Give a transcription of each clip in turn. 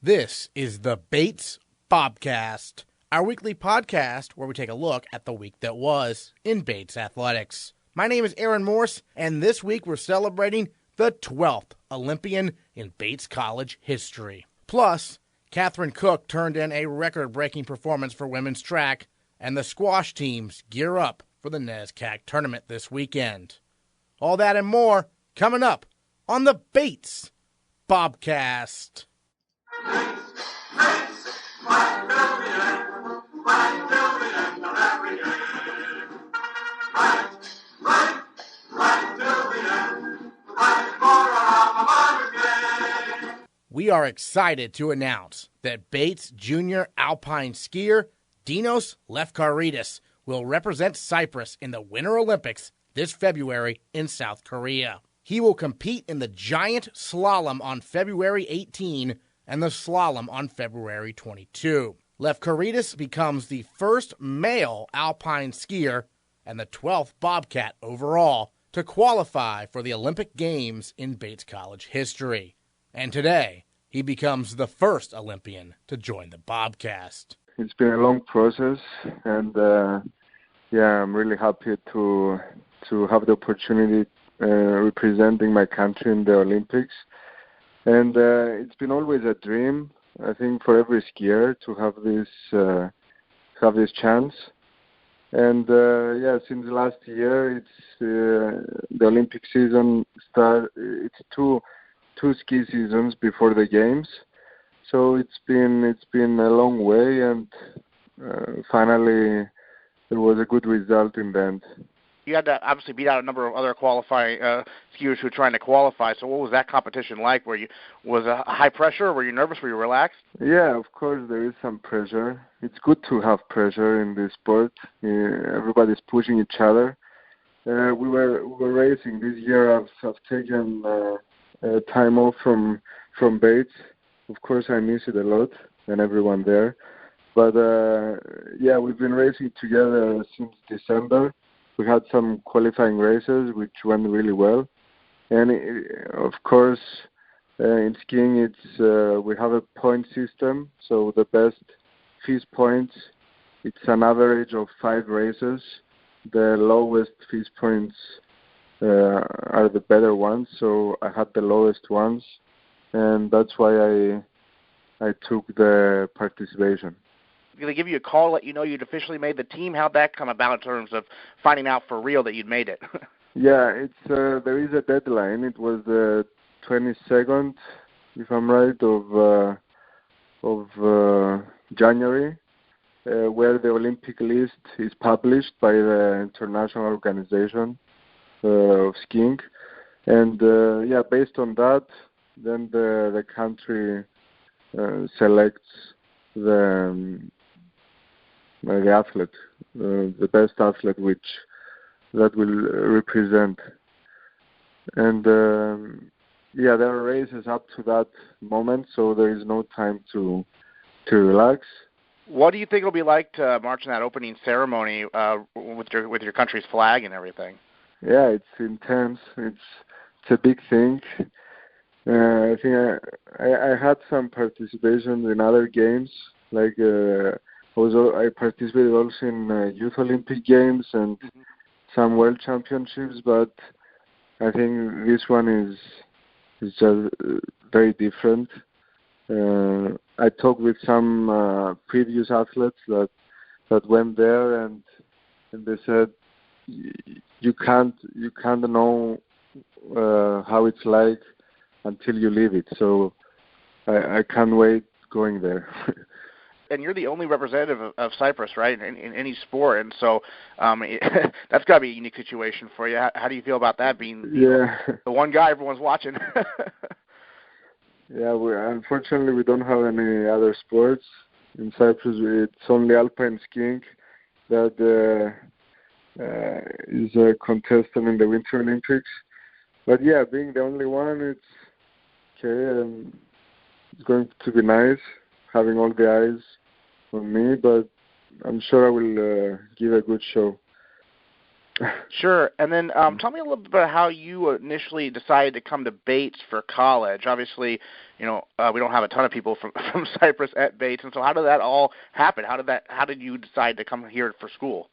This is the Bates Bobcast, our weekly podcast where we take a look at the week that was in Bates athletics. My name is Aaron Morse, and this week we're celebrating the 12th Olympian in Bates College history. Plus, Katherine Cook turned in a record-breaking performance for women's track, and the squash teams gear up for the NESCAC tournament this weekend. All that and more coming up on the Bates Bobcast. We are excited to announce that Bates junior Alpine skier Dinos Lefkaritis will represent Cyprus in the Winter Olympics this February in South Korea. He will compete in the giant slalom on February 18 and the slalom on February 22. Lefkaritis becomes the first male Alpine skier and the 12th Bobcat overall to qualify for the Olympic Games in Bates College history. And today, he becomes the first Olympian to join the Bobcast. It's been a long process, and I'm really happy to have the opportunity representing my country in the Olympics. And it's been always a dream, I think, for every skier to have this chance. And since last year, it's the Olympic season start. It's two ski seasons before the games, so it's been a long way, and finally there was a good result in the end. You had to obviously beat out a number of other qualifying skiers who were trying to qualify. So what was that competition like? Was it high pressure? Were you nervous? Were you relaxed? Yeah, of course there is some pressure. It's good to have pressure in this sport. Everybody's pushing each other. We were racing this year. I've taken time off from Bates. Of course, I miss it a lot and everyone there. But we've been racing together since December. We had some qualifying races which went really well, and of course, in skiing, we have a point system. So the best FIS points, it's an average of 5 races. The lowest FIS points are the better ones. So I had the lowest ones, and that's why I took the participation. They give you a call, let you know you'd officially made the team. How'd that come about in terms of finding out for real that you'd made it? Yeah, there is a deadline. It was the 22nd, if I'm right, of January, where the Olympic list is published by the International Organization of Skiing, and based on that, then the country selects the athlete, the best athlete that will represent. And there are races up to that moment, so there is no time to relax. What do you think it'll be like to march in that opening ceremony with your country's flag and everything? Yeah, it's intense. It's a big thing. I think I had some participation in other games, like I participated also in Youth Olympic Games and some World Championships, but I think this one is just very different. I talked with some previous athletes that went there, and they said you can't know how it's like until you live it. So I can't wait going there. And you're the only representative of Cyprus, right, in any sport, and so that's got to be a unique situation for you. How do you feel about that, being the one guy everyone's watching? Yeah, unfortunately we don't have any other sports in Cyprus. It's only Alpine skiing that is a contestant in the Winter Olympics. But yeah, being the only one, it's okay, and it's going to be nice having all the eyes on me, but I'm sure I will give a good show. Sure. And then tell me a little bit about how you initially decided to come to Bates for college. Obviously, we don't have a ton of people from Cyprus at Bates, and so how did that all happen? How did you decide to come here for school?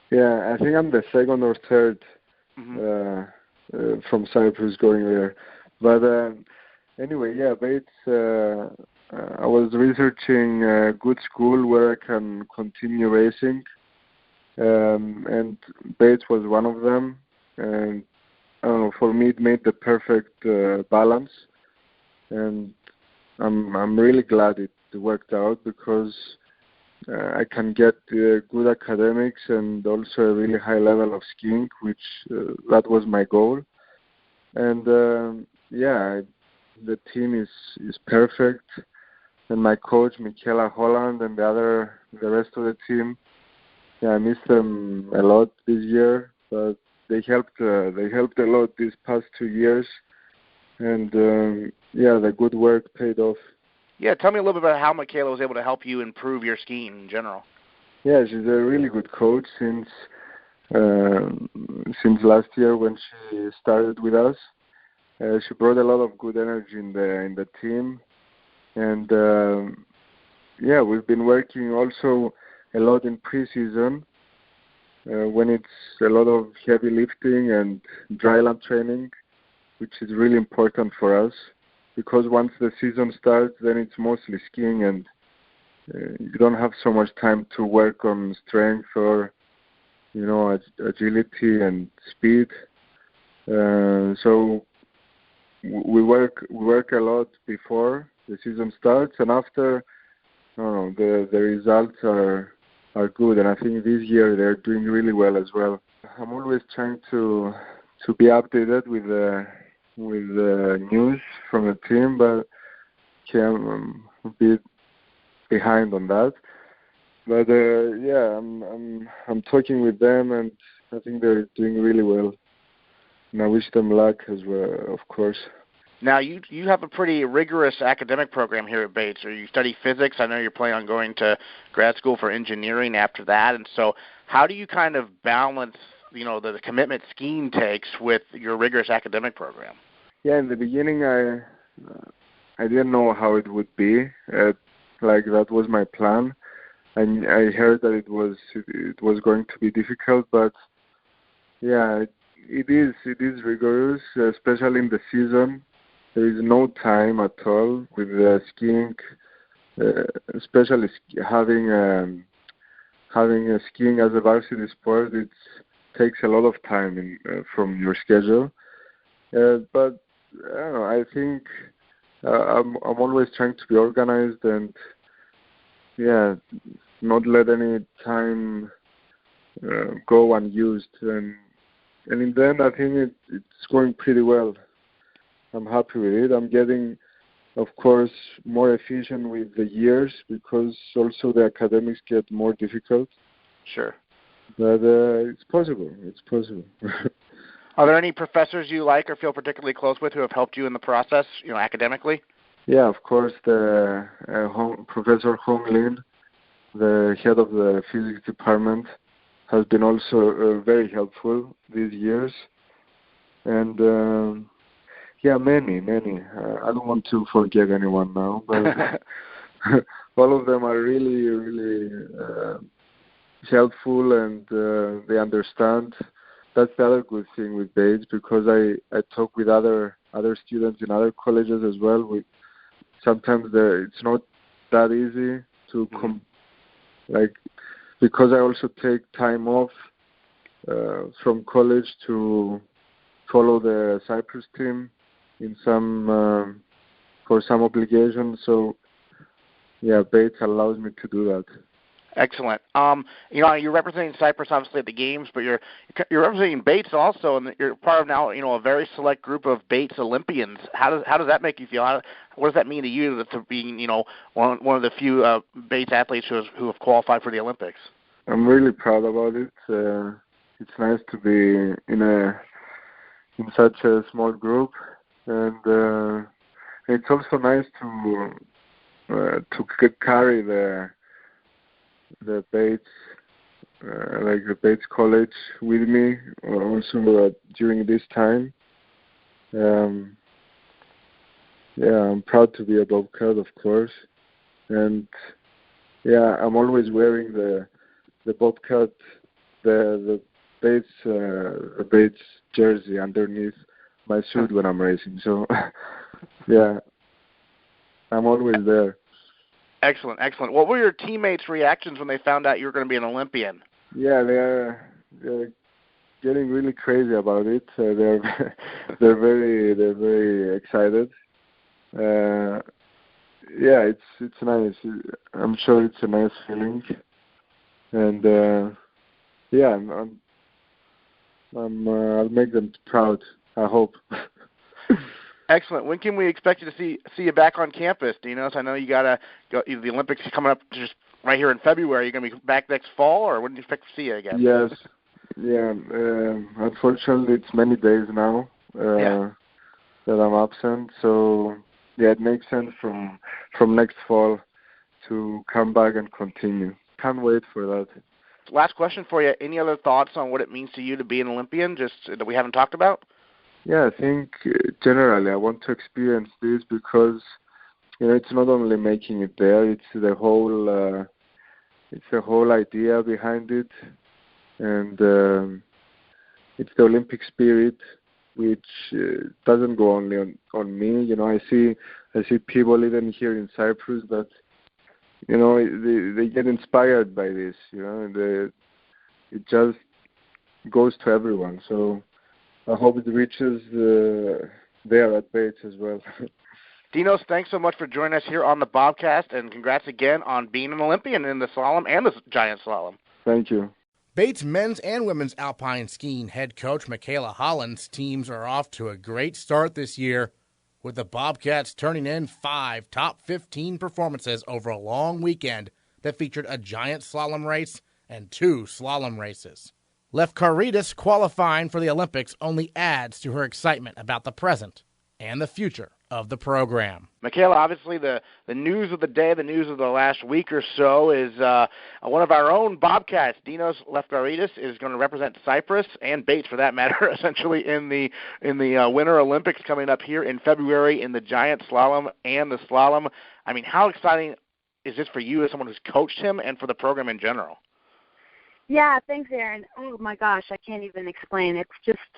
Yeah, I think I'm the second or third from Cyprus going there. But anyway, yeah, Bates, I was researching a good school where I can continue racing. And Bates was one of them, and I don't know, for me it made the perfect balance, and I'm really glad it worked out because I can get good academics and also a really high level of skiing, which that was my goal. And the team is perfect, and my coach Micaela Holland and the rest of the team. Yeah, I miss them a lot this year, but they helped a lot these past 2 years, and the good work paid off. Yeah, tell me a little bit about how Micaela was able to help you improve your skiing in general. Yeah, she's a really good coach since last year when she started with us. She brought a lot of good energy in the team, and we've been working also a lot in pre-season when it's a lot of heavy lifting and dryland training, which is really important for us because once the season starts, then it's mostly skiing and you don't have so much time to work on strength or, agility and speed. So we work a lot before the season starts, and after, the results are good, and I think this year they're doing really well as well. I'm always trying to be updated with the news from the team, but I'm a bit behind on that. But I'm talking with them, and I think they're doing really well. And I wish them luck as well, of course. Now, you have a pretty rigorous academic program here at Bates, or you study physics. I know you're planning on going to grad school for engineering after that. And so how do you kind of balance, the commitment skiing takes with your rigorous academic program? Yeah, in the beginning, I didn't know how it would be. That was my plan. And I heard that it was going to be difficult, but yeah, it is rigorous, especially in the season. There is no time at all with skiing, especially having skiing as a varsity sport. It takes a lot of time from your schedule. But I don't know. I think I'm always trying to be organized and not let any time go unused. And in the end, I think it's going pretty well. I'm happy with it. I'm getting, of course, more efficient with the years because also the academics get more difficult. Sure. But it's possible. It's possible. Are there any professors you like or feel particularly close with who have helped you in the process, academically? Yeah, of course, the Professor Hong-Lin, the head of the physics department, has been also very helpful these years. And many. I don't want to forget anyone now, but all of them are really, really helpful, and they understand. That's the other good thing with Bates, because I talk with other students in other colleges as well. Sometimes it's not that easy to because I also take time off from college to follow the Cyprus team in for some obligations. So Bates allows me to do that. Excellent. You're representing Cyprus obviously at the games, but you're representing Bates also, and you're part of now a very select group of Bates Olympians. How does that make you feel? What does that mean to you to being one of the few Bates athletes who have qualified for the Olympics? I'm really proud about it. It's nice to be in such a small group, and it's also nice to carry the Bates like the Bates College with me also during this time. I'm proud to be a Bobcat, of course, and I'm always wearing the Bobcat, the Bates jersey underneath my suit when I'm racing. So I'm always there. Excellent. What were your teammates' reactions when they found out you were going to be an Olympian? Yeah, they're getting really crazy about it. They're very excited. It's nice. I'm sure it's a nice feeling, and I'll make them proud, I hope. Excellent. When can we expect you to see you back on campus, Dinos? I know you got to go. The Olympics are coming up just right here in February. Are you going to be back next fall, or when do you expect to see you again? Yes. Yeah. Unfortunately, it's many days now that I'm absent. So it makes sense from next fall to come back and continue. Can't wait for that. Last question for you. Any other thoughts on what it means to you to be an Olympian, just that we haven't talked about? Yeah, I think generally I want to experience this because it's not only making it there; it's the whole idea behind it, and it's the Olympic spirit, which doesn't go only on me. I see people even here in Cyprus that they get inspired by this. It just goes to everyone. So I hope it reaches there at Bates as well. Dinos, thanks so much for joining us here on the Bobcast, and congrats again on being an Olympian in the slalom and the giant slalom. Thank you. Bates men's and women's alpine skiing head coach Micaela Holland's teams are off to a great start this year, with the Bobcats turning in 5 top 15 performances over a long weekend that featured a giant slalom race and 2 slalom races. Lefkaritis qualifying for the Olympics only adds to her excitement about the present and the future of the program. Micaela, obviously the news of the day, the news of the last week or so is one of our own Bobcats, Dinos Lefkaritis, is going to represent Cyprus and Bates, for that matter, essentially in the Winter Olympics coming up here in February in the giant slalom and the slalom. I mean, how exciting is this for you as someone who's coached him and for the program in general? Yeah, thanks, Aaron. Oh, my gosh, I can't even explain.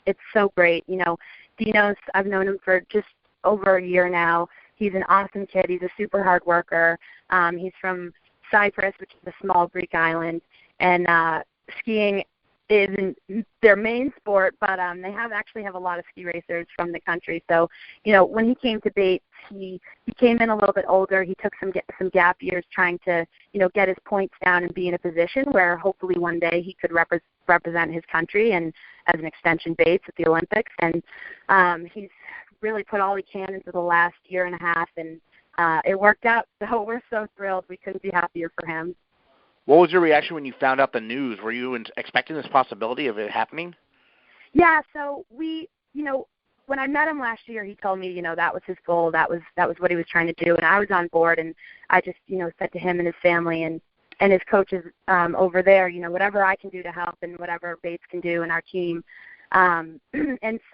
It's so great. Dinos, I've known him for just over a year now. He's an awesome kid. He's a super hard worker. He's from Cyprus, which is a small Greek island, and skiing isn't their main sport, but they have a lot of ski racers from the country. So, when he came to Bates, he came in a little bit older. He took some gap years trying to, get his points down and be in a position where hopefully one day he could represent his country and as an extension Bates at the Olympics. And he's really put all he can into the last year and a half, and it worked out. So we're so thrilled. We couldn't be happier for him. What was your reaction when you found out the news? Were you expecting this possibility of it happening? Yeah, so we, when I met him last year, he told me, that was his goal. That was what he was trying to do, and I was on board. And I just, said to him and his family and his coaches over there, whatever I can do to help and whatever Bates can do and our team. And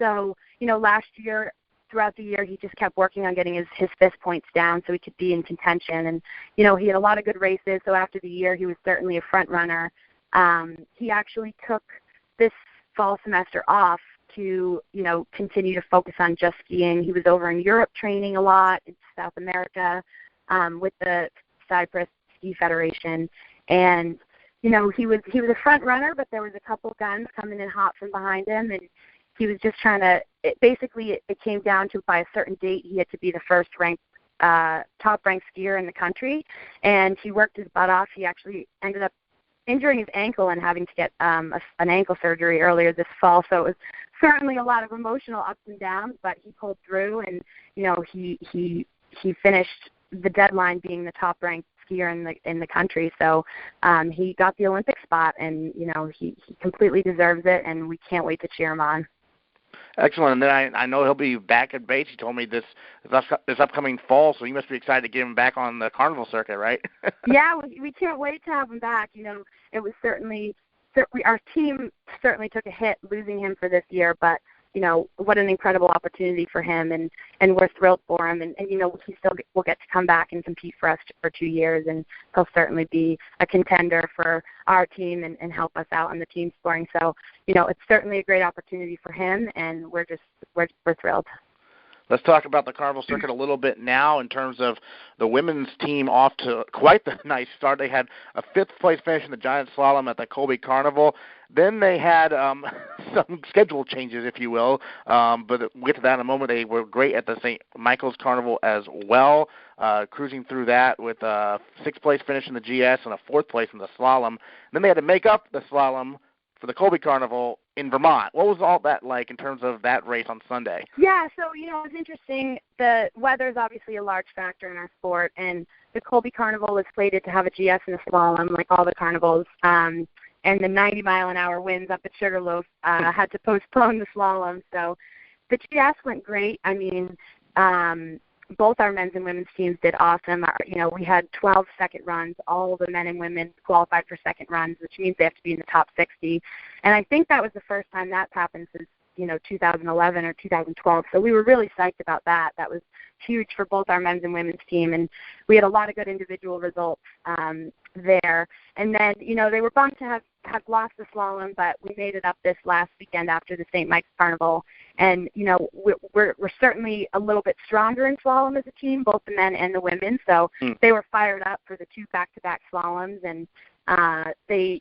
so, last year, throughout the year, he just kept working on getting his fist points down so he could be in contention. And, he had a lot of good races. So after the year, he was certainly a front runner. He actually took this fall semester off to, continue to focus on just skiing. He was over in Europe training a lot, in South America, with the Cyprus Ski Federation. And, he was a front runner, but there was a couple guns coming in hot from behind him, and he was just trying to, it came down to by a certain date he had to be the top-ranked skier in the country, and he worked his butt off. He actually ended up injuring his ankle and having to get an ankle surgery earlier this fall, so it was certainly a lot of emotional ups and downs, but he pulled through, and, he finished the deadline being the top-ranked skier in the country, so he got the Olympic spot, and, he completely deserves it, and we can't wait to cheer him on. Excellent. And then I know he'll be back at Bates. He told me this upcoming fall, so you must be excited to get him back on the carnival circuit, right? Yeah, we can't wait to have him back. It was certainly our team certainly took a hit losing him for this year, but what an incredible opportunity for him, and we're thrilled for him, and he still will get to come back and compete for us for 2 years, and he'll certainly be a contender for our team and help us out on the team scoring. So it's certainly a great opportunity for him, and we're thrilled. Let's talk about the Carnival circuit a little bit now in terms of the women's team off to quite the nice start. They had a 5th-place finish in the giant slalom at the Colby Carnival. Then they had some schedule changes, if you will, but we'll get to that in a moment. They were great at the St. Michael's Carnival as well, cruising through that with a 6th-place finish in the GS and a 4th place in the slalom. Then they had to make up the slalom for the Colby Carnival in Vermont. What was all that like in terms of that race on Sunday? Yeah, so, it was interesting. The weather is obviously a large factor in our sport, and the Colby Carnival is slated to have a GS and a slalom like all the carnivals, and the 90-mile-an-hour winds up at Sugarloaf had to postpone the slalom. So the GS went great. I mean, both our men's and women's teams did awesome. We had 12 second runs. All the men and women qualified for second runs, which means they have to be in the top 60. And I think that was the first time that's happened since, 2011 or 2012. So we were really psyched about that. That was huge for both our men's and women's team. And we had a lot of good individual results there. And then, they were bummed to have lost the slalom, but we made it up this last weekend after the St. Mike's Carnival. And, we're certainly a little bit stronger in slalom as a team, both the men and the women. So they were fired up for the 2 back-to-back slaloms, and they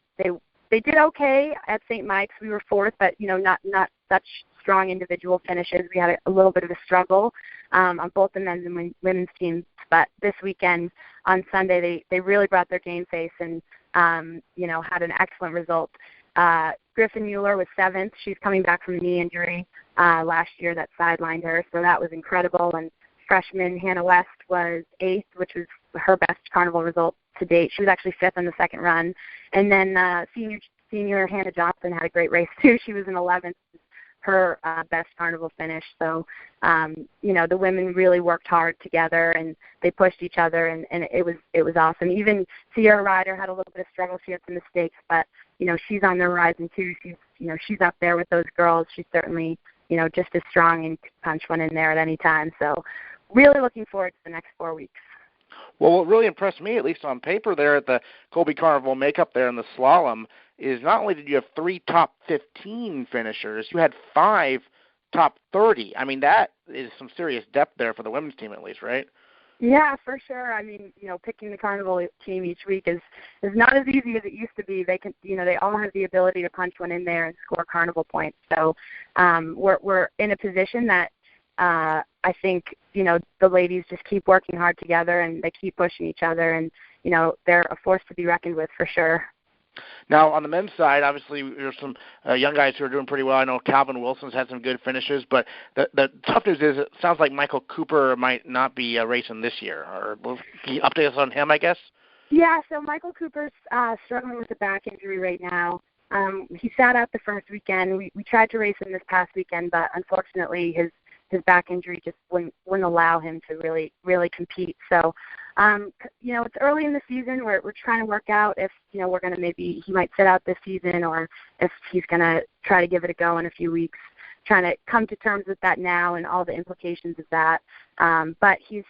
did okay at St. Mike's. We were 4th, but, not such strong individual finishes. We had a little bit of a struggle on both the men's and women's teams. But this weekend on Sunday, they really brought their game face and, had an excellent result. Griffin Mueller was 7th. She's coming back from a knee injury last year that sidelined her, so that was incredible. And freshman Hannah West was 8th, which was her best carnival result to date. She was actually 5th on the second run. And then senior Hannah Johnson had a great race, too. She was in 11th, her best carnival finish. So, the women really worked hard together, and they pushed each other, and it was awesome. Even Sierra Ryder had a little bit of struggle. She had some mistakes, but, she's on the horizon, too. She's up there with those girls. She's certainly, just as strong and could punch one in there at any time. So really looking forward to the next 4 weeks. Well, what really impressed me, at least on paper there at the Colby Carnival makeup there in the slalom, is not only did you have 3 top 15 finishers, you had 5 top 30. I mean, that is some serious depth there for the women's team at least, right? Yeah, for sure. I mean, picking the carnival team each week is not as easy as it used to be. They can, they all have the ability to punch one in there and score carnival points. So we're in a position that I think, the ladies just keep working hard together, and they keep pushing each other, and, they're a force to be reckoned with for sure. Now, on the men's side, obviously, there's some young guys who are doing pretty well. I know Calvin Wilson's had some good finishes, but the tough news is it sounds like Michael Cooper might not be racing this year. Can you update us on him, I guess? Yeah, so Michael Cooper's struggling with a back injury right now. He sat out the first weekend. We tried to race him this past weekend, but unfortunately his back injury just wouldn't allow him to really compete. So, it's early in the season. We're trying to work out if, we're going to he might sit out this season, or if he's going to try to give it a go in a few weeks, trying to come to terms with that now and all the implications of that. But he's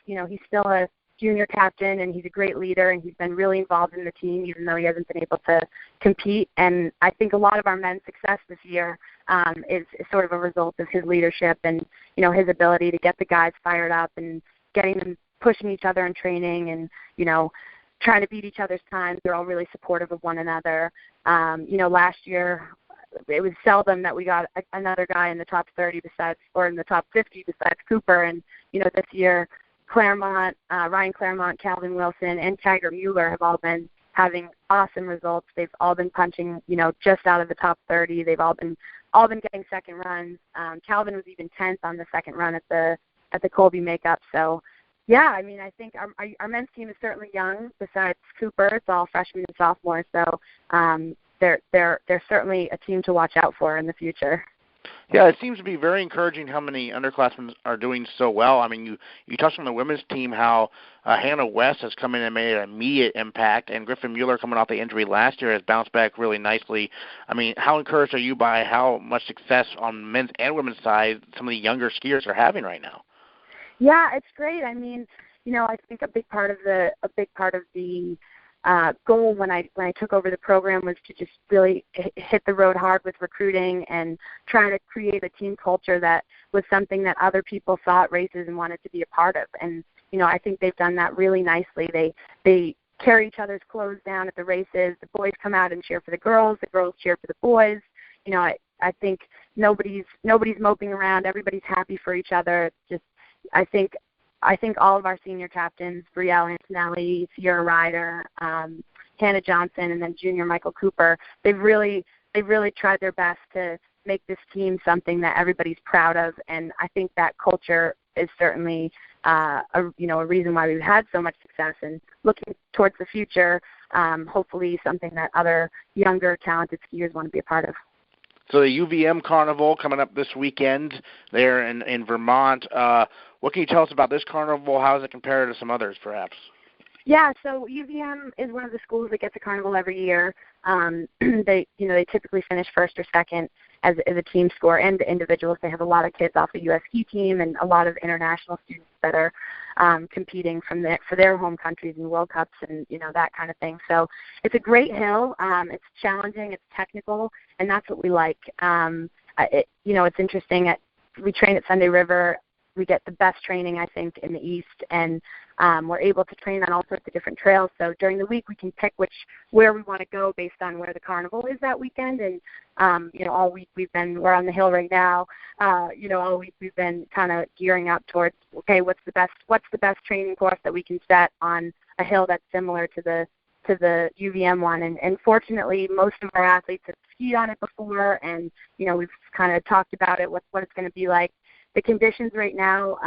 still a junior captain, and he's a great leader, and he's been really involved in the team, even though he hasn't been able to compete. And I think a lot of our men's success this year is sort of a result of his leadership and, his ability to get the guys fired up and getting them pushing each other in training and, trying to beat each other's times. They're all really supportive of one another. Last year it was seldom that we got another guy in the top 30 in the top 50 besides Cooper. And, this year Claremont, Ryan Claremont, Calvin Wilson, and Tiger Mueller have all been having awesome results. They've all been punching, just out of the top 30. They've all been getting second runs. Calvin was even 10th on the second run at the Colby makeup. So, yeah, I mean, I think our men's team is certainly young. Besides Cooper, it's all freshmen and sophomores. So they're certainly a team to watch out for in the future. Yeah, it seems to be very encouraging how many underclassmen are doing so well. I mean, you touched on the women's team, how Hannah West has come in and made an immediate impact, and Griffin Mueller, coming off the injury last year, has bounced back really nicely. I mean, how encouraged are you by how much success on men's and women's side some of the younger skiers are having right now? Yeah, it's great. I mean, I think a big part of the goal when I took over the program was to just really hit the road hard with recruiting and try to create a team culture that was something that other people saw at races and wanted to be a part of. And I think they've done that really nicely. They carry each other's clothes down at the races. The boys come out and cheer for the girls cheer for the boys. I think nobody's moping around. Everybody's happy for each other. I think all of our senior captains, Brielle Antonelli, Sierra Ryder, Hannah Johnson, and then junior Michael Cooper, they've really tried their best to make this team something that everybody's proud of. And I think that culture is certainly a reason why we've had so much success. And looking towards the future, hopefully something that other younger, talented skiers want to be a part of. So the UVM Carnival coming up this weekend there in Vermont. What can you tell us about this carnival? How does it compare to some others, perhaps? Yeah, so UVM is one of the schools that gets a carnival every year. They typically finish first or second as a team score, and the individuals. They have a lot of kids off the U.S. ski team and a lot of international students that are competing for their home countries in World Cups and that kind of thing. So it's a great hill. It's challenging. It's technical, and that's what we like. It's interesting. We train at Sunday River. We get the best training, I think, in the East, and we're able to train on all sorts of different trails. So during the week, we can pick where we want to go based on where the carnival is that weekend. And all week we're on the hill right now. All week we've been kind of gearing up towards, okay, what's the best training course that we can set on a hill that's similar to the UVM one. And fortunately, most of our athletes have skied on it before, and we've kind of talked about it, what it's going to be like. The conditions right now,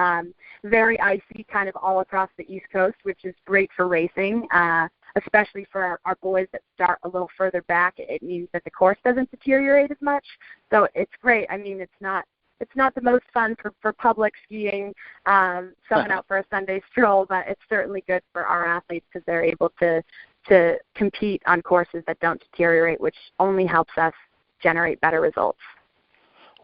very icy kind of all across the East Coast, which is great for racing, especially for our boys that start a little further back. It means that the course doesn't deteriorate as much. So it's great. I mean, it's not the most fun for public skiing, someone out for a Sunday stroll, but it's certainly good for our athletes because they're able to compete on courses that don't deteriorate, which only helps us generate better results.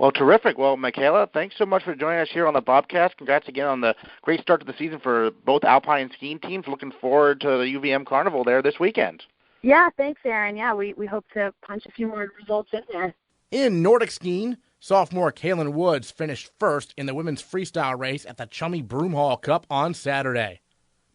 Well, terrific. Well, Micaela, thanks so much for joining us here on the Bobcast. Congrats again on the great start to the season for both Alpine and skiing teams. Looking forward to the UVM Carnival there this weekend. Yeah, thanks, Aaron. Yeah, we hope to punch a few more results in there. In Nordic skiing, sophomore Kaylin Woods finished first in the women's freestyle race at the Chummy Broomhall Cup on Saturday.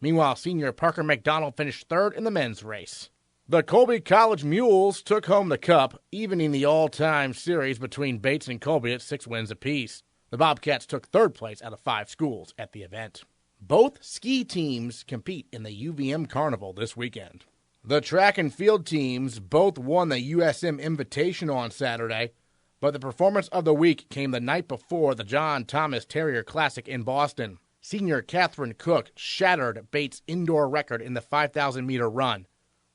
Meanwhile, senior Parker McDonald finished third in the men's race. The Colby College Mules took home the cup, evening the all-time series between Bates and Colby at 6 wins apiece. The Bobcats took third place out of 5 schools at the event. Both ski teams compete in the UVM Carnival this weekend. The track and field teams both won the USM Invitational on Saturday, but the performance of the week came the night before the John Thomas Terrier Classic in Boston. Senior Katherine Cook shattered Bates' indoor record in the 5,000-meter run,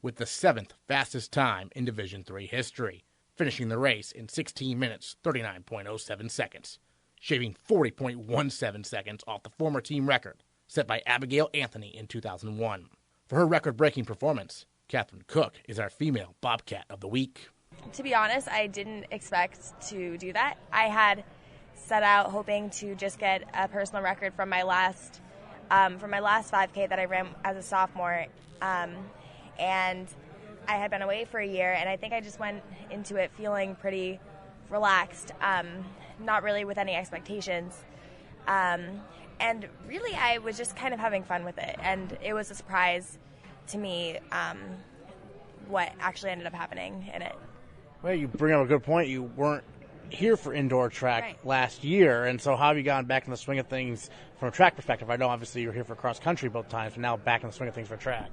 with the 7th fastest time in Division III history, finishing the race in 16 minutes, 39.07 seconds, shaving 40.17 seconds off the former team record set by Abigail Anthony in 2001. For her record-breaking performance, Katherine Cook is our female Bobcat of the week. To be honest, I didn't expect to do that. I had set out hoping to just get a personal record from my last 5K that I ran as a sophomore. And I had been away for a year, and I think I just went into it feeling pretty relaxed, not really with any expectations. And really, I was just kind of having fun with it, and it was a surprise to me what actually ended up happening in it. Well, you bring up a good point. You weren't here for indoor track last year, and so how have you gotten back in the swing of things from a track perspective? I know obviously you were here for cross country both times, but now back in the swing of things for track.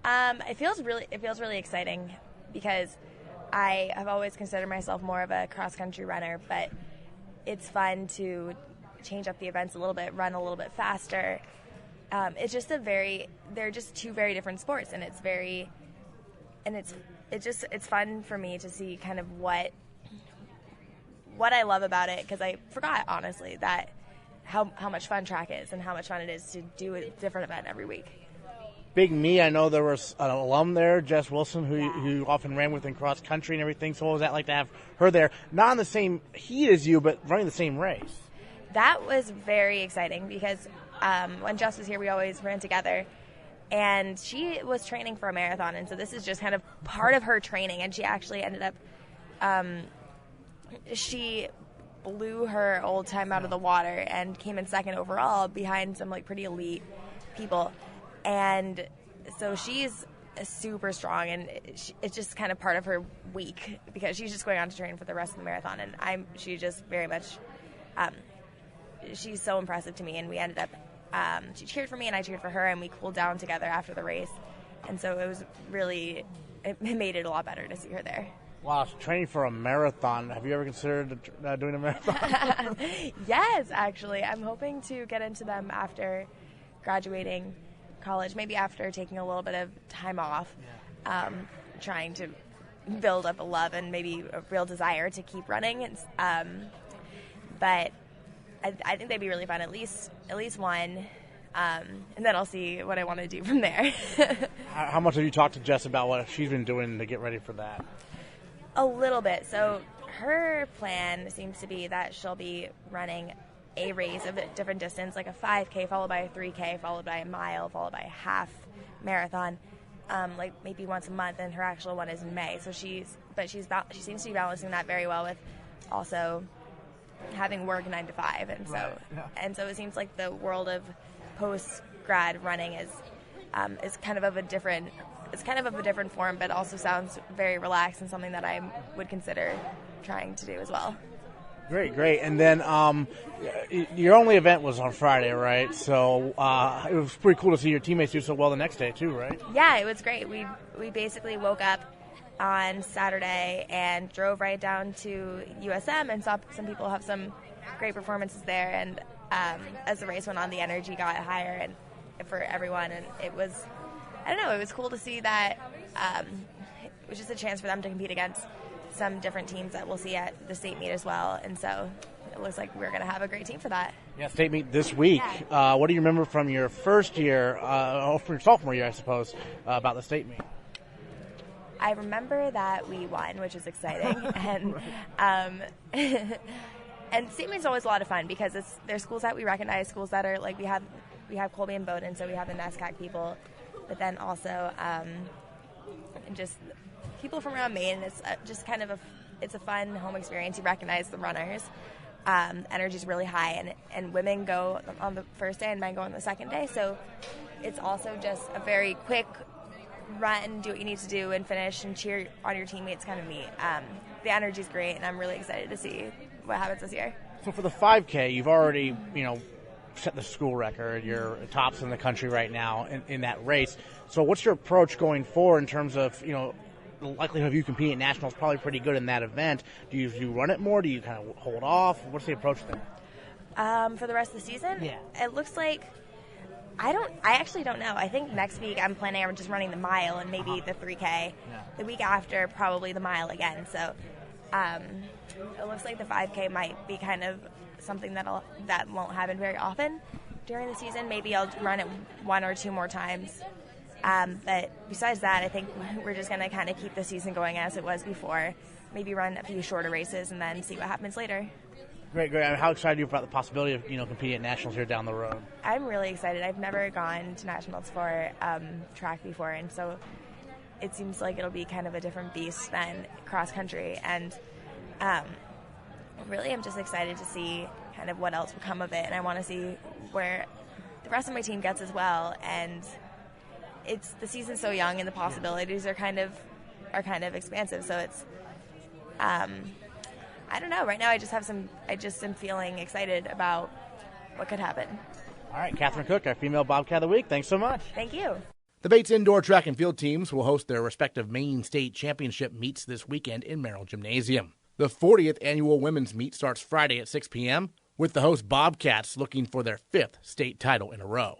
It feels really exciting because I have always considered myself more of a cross-country runner, but it's fun to change up the events a little bit, run a little bit faster. It's just they're just two very different sports, and it's fun for me to see kind of what what I love about it, because I forgot, honestly, that how much fun track is and how much fun it is to do a different event every week. Big me, I know there was an alum there, Jess Wilson, who you often ran with in cross country and everything. So what was that like to have her there? Not in the same heat as you, but running the same race. That was very exciting because when Jess was here, we always ran together. And she was training for a marathon, and so this is just kind of part of her training. And she actually ended up, she blew her old time out of the water and came in second overall behind some like pretty elite people. And so she's super strong, and it's just kind of part of her week because she's just going on to train for the rest of the marathon. And she just very much, she's so impressive to me. And we ended up, she cheered for me and I cheered for her, and we cooled down together after the race. And so it was really, it made it a lot better to see her there. Wow, training for a marathon. Have you ever considered doing a marathon? Yes, actually. I'm hoping to get into them after graduating college, maybe after taking a little bit of time off, trying to build up a love and maybe a real desire to keep running. But I think they'd be really fun, at least one, and then I'll see what I want to do from there. How much have you talked to Jess about what she's been doing to get ready for that? A little bit. So her plan seems to be that she'll be running a race of a different distance, like a 5K followed by a 3K followed by a mile followed by a half marathon, like maybe once a month, and her actual one is in May. So she seems to be balancing that very well with also having work 9 to 5, and so and so it seems like the world of post grad running is kind of a different. It's kind of a different form, but also sounds very relaxed and something that I would consider trying to do as well. Great. And then your only event was on Friday, right? So it was pretty cool to see your teammates do so well the next day too, right? Yeah, it was great. We basically woke up on Saturday and drove right down to USM and saw some people have some great performances there. And as the race went on, the energy got higher and for everyone, and it was, I don't know, it was cool to see that it was just a chance for them to compete against some different teams that we'll see at the state meet as well. And so it looks like we're going to have a great team for that. Yeah, state meet this week. Yeah. What do you remember from your first year, or from your sophomore year, I suppose, about the state meet? I remember that we won, which is exciting. And and state meet is always a lot of fun because there's schools that we recognize, schools that are like, we have Colby and Bowdoin, so we have the NESCAC people, but then also just people from around Maine. It's just kind of it's a fun home experience. You recognize the runners. Energy is really high, and women go on the first day and men go on the second day. So it's also just a very quick run, do what you need to do, and finish and cheer on your teammates kind of meet. The energy is great, and I'm really excited to see what happens this year. So for the 5K, you've already, set the school record. You're tops in the country right now in that race. So what's your approach going forward in terms of, the likelihood of you competing at nationals is probably pretty good in that event. Do you run it more? Do you kind of hold off? What's the approach there? For the rest of the season? Yeah. It looks like I actually don't know. I think next week I'm planning on just running the mile and maybe the 3K. Yeah. The week after, probably the mile again. So it looks like the 5K might be kind of something that won't happen very often during the season. Maybe I'll run it 1 or 2 more times. But besides that, I think we're just going to kind of keep the season going as it was before. Maybe run a few shorter races and then see what happens later. Great. How excited are you about the possibility of competing at nationals here down the road? I'm really excited. I've never gone to nationals for track before, and so it seems like it'll be kind of a different beast than cross country. And really, I'm just excited to see kind of what else will come of it, and I want to see where the rest of my team gets as well. And the season's so young, and the possibilities are kind of expansive. So it's I don't know. Right now, I just am feeling excited about what could happen. All right, Katherine Cook, our female Bobcat of the week. Thanks so much. Thank you. The Bates indoor track and field teams will host their respective Maine State Championship meets this weekend in Merrill Gymnasium. The 40th annual women's meet starts Friday at 6 p.m., with the host Bobcats looking for their 5th state title in a row.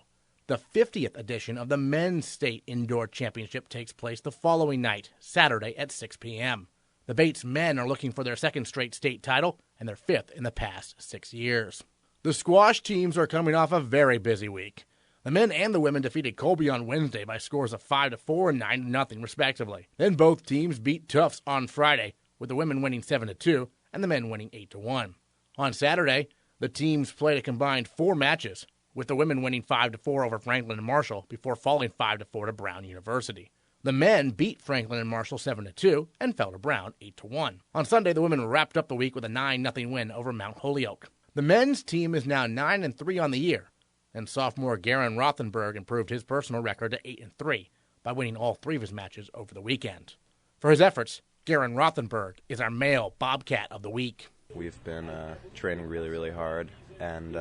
The 50th edition of the Men's State Indoor Championship takes place the following night, Saturday at 6 p.m. The Bates men are looking for their 2nd straight state title, and their 5th in the past 6 years. The squash teams are coming off a very busy week. The men and the women defeated Colby on Wednesday by scores of 5-4 and 9-0 respectively. Then both teams beat Tufts on Friday, with the women winning 7-2 and the men winning 8-1. On Saturday, the teams played a combined 4 matches, with the women winning 5-4 over Franklin and Marshall before falling 5-4 to Brown University. The men beat Franklin and Marshall 7-2 and fell to Brown 8-1. On Sunday, the women wrapped up the week with a 9-0 win over Mount Holyoke. The men's team is now 9-3 on the year, and sophomore Garon Rothenberg improved his personal record to 8-3 by winning all 3 of his matches over the weekend. For his efforts, Garon Rothenberg is our male Bobcat of the week. We've been training really, really hard, and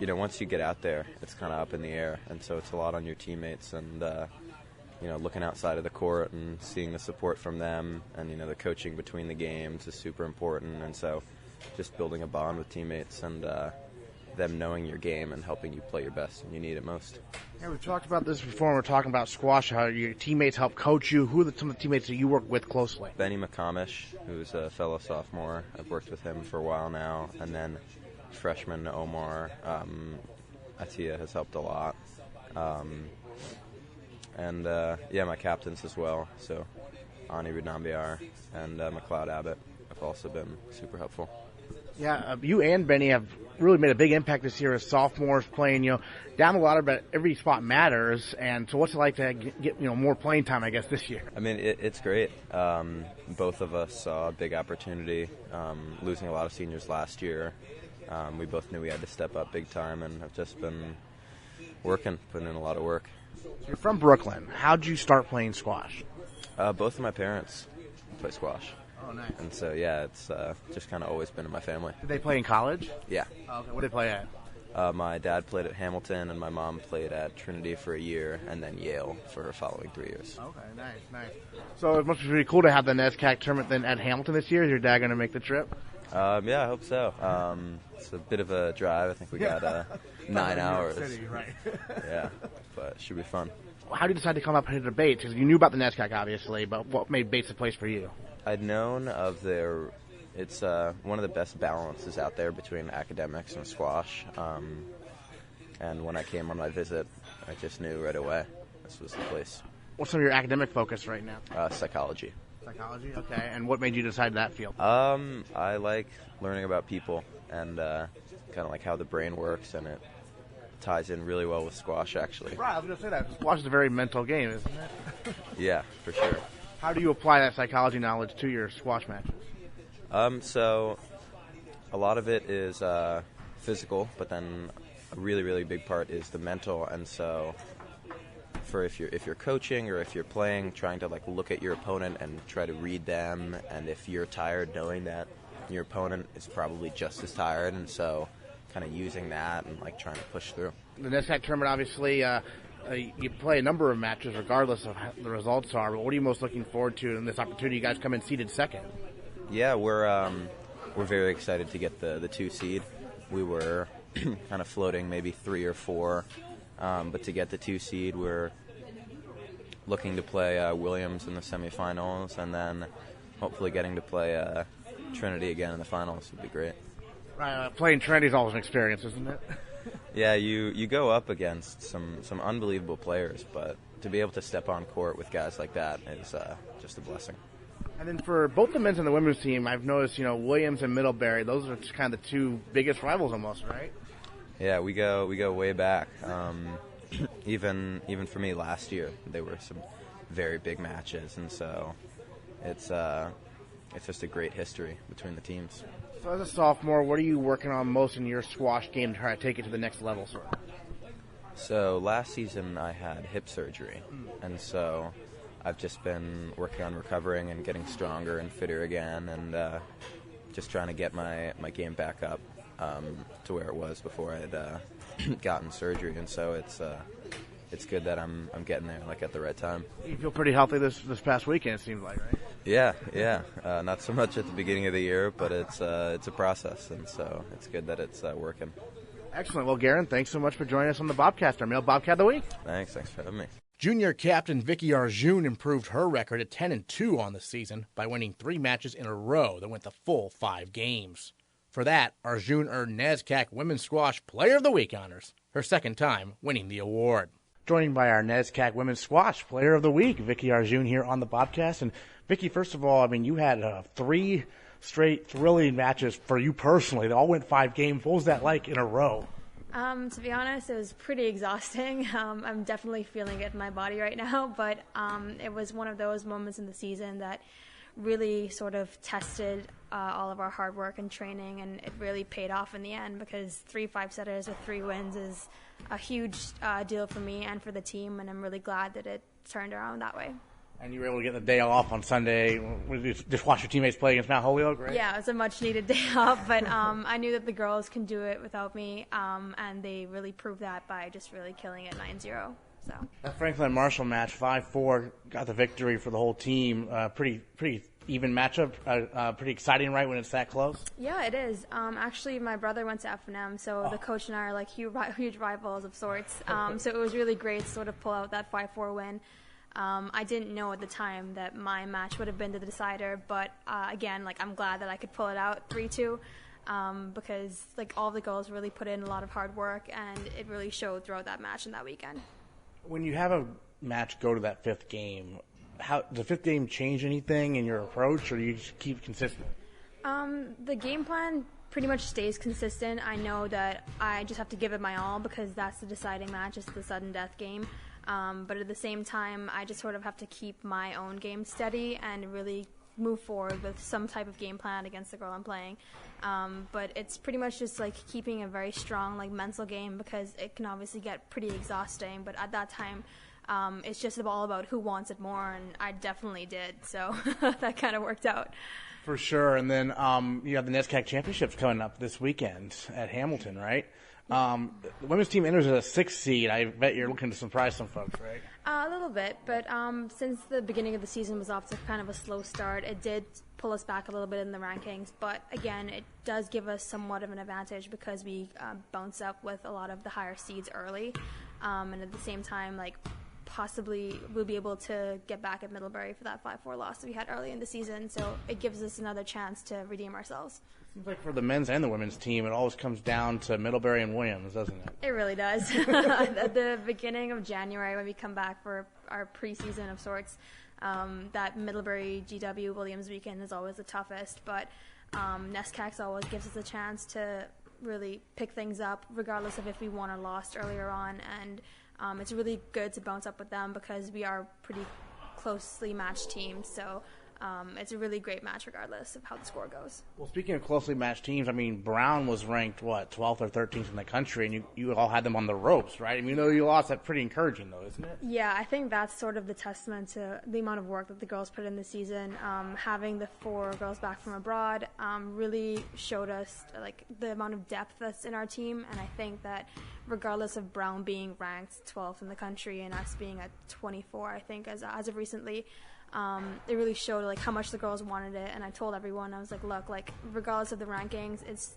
once you get out there, it's kind of up in the air, and so it's a lot on your teammates, and looking outside of the court and seeing the support from them, and the coaching between the games is super important, and so just building a bond with teammates and them knowing your game and helping you play your best when you need it most. Yeah, we've talked about this before when we're talking about squash, how your teammates help coach you. Who are some of the teammates that you work with closely? Benny McComish, who's a fellow sophomore. I've worked with him for a while now. And then freshman Omar Atia has helped a lot. My captains as well. So Ani Rudnambiar and McLeod Abbott have also been super helpful. Yeah, you and Benny have really made a big impact this year as sophomores playing, down the ladder, but every spot matters. And so what's it like to get more playing time, I guess, this year? I mean, it's great. Both of us saw a big opportunity, losing a lot of seniors last year. We both knew we had to step up big time and have just been putting in a lot of work. You're from Brooklyn. How'd you start playing squash? Both of my parents play squash. Oh, nice. And so, it's just kind of always been in my family. Did they play in college? Yeah. Oh, okay. What did they play at? My dad played at Hamilton, and my mom played at Trinity for a year, and then Yale for the following 3 years. Okay, nice. So it must be really cool to have the NESCAC tournament then at Hamilton this year. Is your dad going to make the trip? Yeah, I hope so. It's a bit of a drive. I think we got 9 hours. City, right. Yeah, but it should be fun. How did you decide to come up here to Bates? Because you knew about the NESCAC, obviously, but what made Bates a place for you? I'd known of it's one of the best balances out there between academics and squash. And when I came on my visit, I just knew right away this was the place. What's some of your academic focus right now? Psychology. Psychology? Okay. And what made you decide that field? I like learning about people and kind of like how the brain works, and it ties in really well with squash, actually. Right, I was going to say that. Squash is a very mental game, isn't it? Yeah, for sure. How do you apply that psychology knowledge to your squash matches? So a lot of it is physical, but then a really, really big part is the mental. And so for if you're coaching or if you're playing, trying to like look at your opponent and try to read them, and if you're tired, knowing that your opponent is probably just as tired, and so kind of using that and like trying to push through. The NESCAC tournament, obviously, you play a number of matches regardless of how the results are, but what are you most looking forward to in this opportunity? You guys come in seeded second. Yeah, we're very excited to get the 2 seed. We were kind of floating maybe 3 or 4, but to get the 2 seed, we're looking to play Williams in the semifinals, and then hopefully getting to play Trinity again in the finals would be great. Right, playing Trinity is always an experience, isn't it? Yeah, you go up against some unbelievable players, but to be able to step on court with guys like that is just a blessing. And then for both the men's and the women's team, I've noticed, Williams and Middlebury, those are kind of the 2 biggest rivals almost, right? Yeah, we go way back. Even for me last year, there were some very big matches, and so it's just a great history between the teams. So as a sophomore, what are you working on most in your squash game to try to take it to the next level, sort of? So last season I had hip surgery, and so I've just been working on recovering and getting stronger and fitter again, and just trying to get my game back up to where it was before I had gotten surgery. And so it's good that I'm getting there like at the right time. You feel pretty healthy this past weekend, it seems like, right? Yeah. Not so much at the beginning of the year, but it's a process, and so it's good that it's working. Excellent. Well, Garon, thanks so much for joining us on the Bobcast, our male Bobcat of the Week. Thanks for having me. Junior captain Vicky Arjoon improved her record at 10-2 on the season by winning 3 matches in a row that went the full 5 games. For that, Arjoon earned NESCAC Women's Squash Player of the Week honors, her second time winning the award. Joined by our NESCAC Women's Squash Player of the Week, Vicky Arjoon here on the Bobcast. And Vicky, first of all, I mean, you had 3 straight thrilling matches for you personally. They all went 5 games. What was that like in a row? To be honest, it was pretty exhausting. I'm definitely feeling it in my body right now, but it was one of those moments in the season that really sort of tested all of our hard work and training, and it really paid off in the end because 3 5-setters with 3 wins is a huge deal for me and for the team, and I'm really glad that it turned around that way. And you were able to get the day off on Sunday. Just watch your teammates play against Mount Holyoke, right? Yeah, it was a much-needed day off, but I knew that the girls can do it without me, and they really proved that by just really killing it 9-0. So that Franklin Marshall match, 5-4, got the victory for the whole team. Pretty even matchup. Pretty exciting, right, when it's that close? Yeah, it is. Actually, my brother went to F&M, so the coach and I are like huge rivals of sorts. So it was really great to sort of pull out that 5-4 win. I didn't know at the time that my match would have been the decider, but again, like I'm glad that I could pull it out 3-2 because like all the girls really put in a lot of hard work, and it really showed throughout that match and that weekend. When you have a match go to that 5th game, how does the 5th game change anything in your approach, or do you just keep consistent? The game plan pretty much stays consistent. I know that I just have to give it my all because that's the deciding match. It's the sudden death game. But at the same time, I just sort of have to keep my own game steady and really move forward with some type of game plan against the girl I'm playing. But it's pretty much just like keeping a very strong like mental game because it can obviously get pretty exhausting. But at that time, it's just all about who wants it more, and I definitely did. So that kind of worked out. For sure. And then you have the NESCAC Championships coming up this weekend at Hamilton, right? The women's team enters as a 6th seed. I bet you're looking to surprise some folks, right? A little bit, but since the beginning of the season was off to kind of a slow start, it did pull us back a little bit in the rankings. But again, it does give us somewhat of an advantage because we bounce up with a lot of the higher seeds early, and at the same time, like possibly we'll be able to get back at Middlebury for that 5-4 loss that we had early in the season. So it gives us another chance to redeem ourselves. Seems like for the men's and the women's team, it always comes down to Middlebury and Williams, doesn't it? It really does. At the beginning of January, when we come back for our preseason of sorts, that Middlebury GW Williams weekend is always the toughest. But NESCAC always gives us a chance to really pick things up, regardless of if we won or lost earlier on. And it's really good to bounce up with them because we are pretty closely matched teams. So it's a really great match regardless of how the score goes. Well, speaking of closely matched teams, I mean, Brown was ranked, 12th or 13th in the country, and you all had them on the ropes, right? I mean, though you lost, that's pretty encouraging, though, isn't it? Yeah, I think that's sort of the testament to the amount of work that the girls put in this season. Having the 4 girls back from abroad really showed us like the amount of depth that's in our team, and I think that regardless of Brown being ranked 12th in the country and us being at 24, I think as of recently, it really showed like how much the girls wanted it, and I told everyone, I was like, look, like regardless of the rankings, it's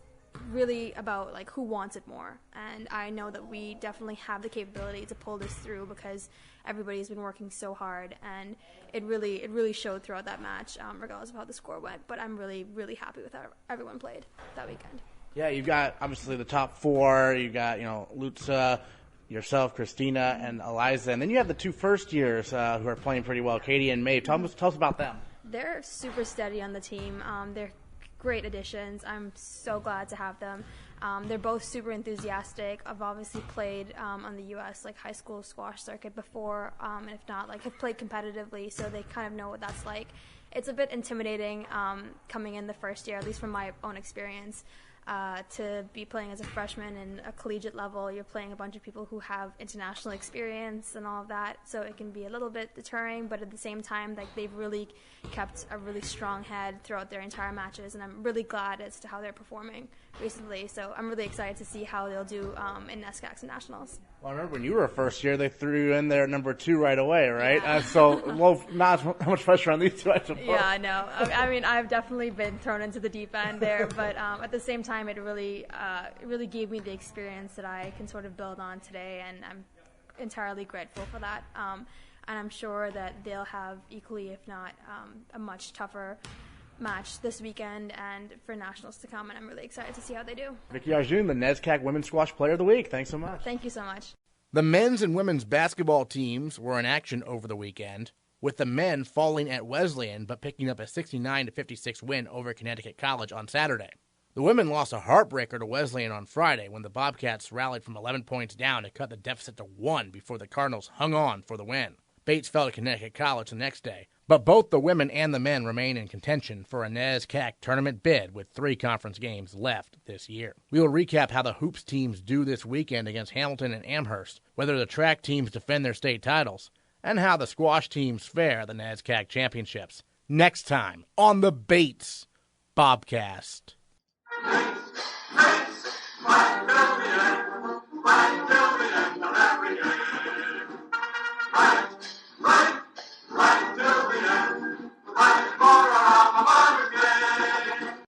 really about like who wants it more, and I know that we definitely have the capability to pull this through because everybody's been working so hard, and it really showed throughout that match, regardless of how the score went. But I'm really happy with how everyone played that weekend. Yeah, you've got obviously the top 4. You've got Lutza, yourself, Christina, and Eliza, and then you have the 2 first-years who are playing pretty well, Katie and Maeve. Tell us about them. They're super steady on the team. They're great additions. I'm so glad to have them. They're both super enthusiastic. I've obviously played on the U.S. like high school squash circuit before, and if not, like have played competitively, so they kind of know what that's like. It's a bit intimidating coming in the first year, at least from my own experience. To be playing as a freshman in a collegiate level, you're playing a bunch of people who have international experience and all of that, so it can be a little bit deterring, but at the same time, like they've really kept a really strong head throughout their entire matches, and I'm really glad as to how they're performing recently, so I'm really excited to see how they'll do in NESCACs and Nationals. Well, I remember when you were a first year, they threw you in there at number 2 right away, right? Yeah. Not how much pressure on these 2, I suppose. Yeah, I know. I mean, I've definitely been thrown into the deep end there, but at the same time, it really gave me the experience that I can sort of build on today, and I'm entirely grateful for that. And I'm sure that they'll have equally, if not a much tougher match this weekend and for nationals to come, and I'm really excited to see how they do. Vicky Arjoon, the NESCAC Women's Squash Player of the Week. Thanks so much. Thank you so much. The men's and women's basketball teams were in action over the weekend, with the men falling at Wesleyan but picking up a 69-56 win over Connecticut College on Saturday. The women lost a heartbreaker to Wesleyan on Friday when the Bobcats rallied from 11 points down to cut the deficit to 1 before the Cardinals hung on for the win. Bates fell to Connecticut College the next day, but both the women and the men remain in contention for a NESCAC tournament bid with 3 conference games left this year. We will recap how the hoops teams do this weekend against Hamilton and Amherst, whether the track teams defend their state titles, and how the squash teams fare at the NESCAC championships. Next time on the Bates Bobcast. Bates, Bates,